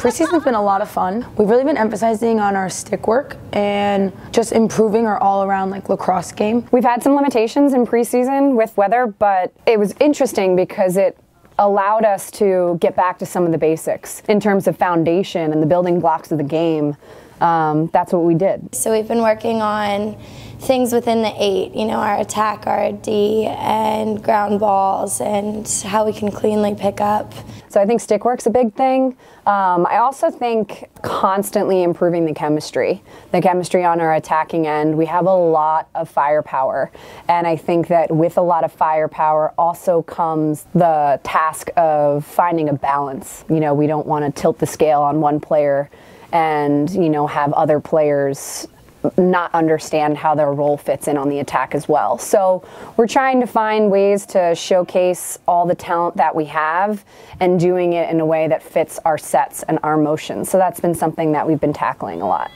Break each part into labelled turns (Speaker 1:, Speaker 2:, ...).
Speaker 1: Preseason's been a lot of fun. We've really been emphasizing on our stick work and just improving our all-around lacrosse game.
Speaker 2: We've had some limitations in preseason with weather, but it was interesting because it allowed us to get back to some of the basics in terms of foundation and the building blocks of the game. That's what we did.
Speaker 3: So we've been working on things within the 8, you know, our attack, our D, and ground balls, and how we can cleanly pick up.
Speaker 2: So I think stick work's a big thing. I also think constantly improving the chemistry on our attacking end. We have a lot of firepower, and I think that with a lot of firepower also comes the task of finding a balance. You know, we don't want to tilt the scale on one player and, you know, have other players not understand how their role fits in on the attack as well. So we're trying to find ways to showcase all the talent that we have and doing it in a way that fits our sets and our motions. So that's been something that we've been tackling a lot.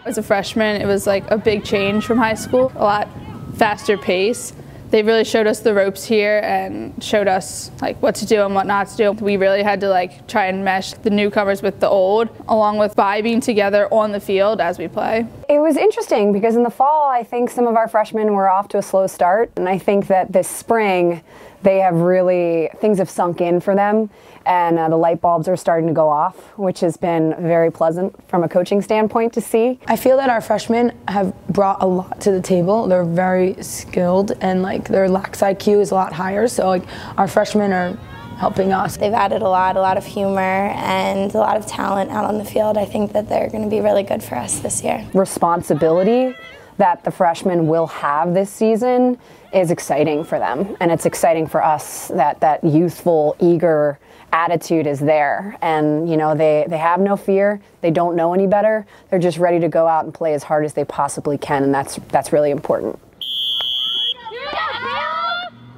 Speaker 4: As a freshman, it was like a big change from high school, a lot faster pace. They really showed us the ropes here and showed us like what to do and what not to do. We really had to like try and mesh the newcomers with the old, along with vibing together on the field as we play.
Speaker 2: It was interesting because in the fall, I think some of our freshmen were off to a slow start, and I think that this spring, things have sunk in for them, and the light bulbs are starting to go off, which has been very pleasant from a coaching standpoint to see.
Speaker 1: I feel that our freshmen have brought a lot to the table. They're very skilled, and their lax IQ is a lot higher, so our freshmen are helping us.
Speaker 3: They've added a lot of humor and a lot of talent out on the field. I think that they're going to be really good for us this year.
Speaker 2: Responsibility that the freshmen will have this season is exciting for them, and it's exciting for us that that youthful, eager attitude is there, and you know, they have no fear, they don't know any better, they're just ready to go out and play as hard as they possibly can, and that's really important.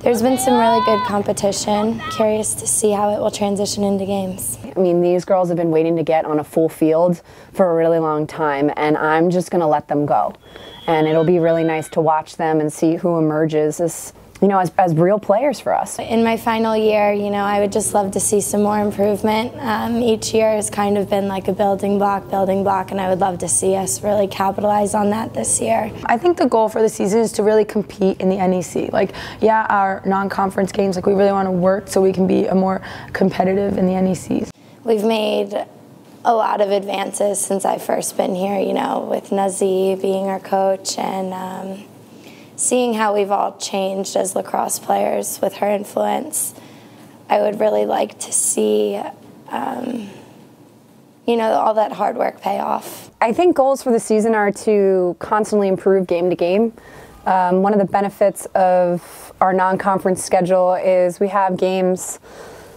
Speaker 3: There's been some really good competition. Curious to see how it will transition into games.
Speaker 2: I mean, these girls have been waiting to get on a full field for a really long time, and I'm just going to let them go. And it'll be really nice to watch them and see who emerges as, you know, as real players for us.
Speaker 3: In my final year, you know, I would just love to see some more improvement. Each year has kind of been like a building block, and I would love to see us really capitalize on that this year.
Speaker 1: I think the goal for the season is to really compete in the NEC. Yeah, our non-conference games, we really want to work so we can be more competitive in the NECs.
Speaker 3: We've made a lot of advances since I've first been here, you know, with Nazi being our coach, and seeing how we've all changed as lacrosse players with her influence. I would really like to see, you know, all that hard work pay off.
Speaker 2: I think goals for the season are to constantly improve game to game. One of the benefits of our non-conference schedule is we have games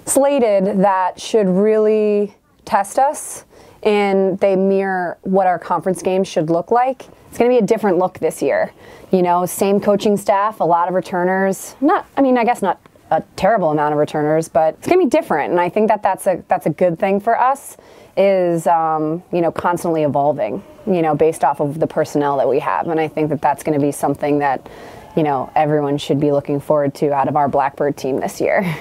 Speaker 2: slated that should really test us, and they mirror what our conference games should look like. It's going to be a different look this year. You know, same coaching staff, a lot of returners. I guess not a terrible amount of returners, but it's going to be different. And I think that that's a good thing for us, is you know, constantly evolving, you know, based off of the personnel that we have. And I think that that's going to be something that, you know, everyone should be looking forward to out of our Blackbird team this year.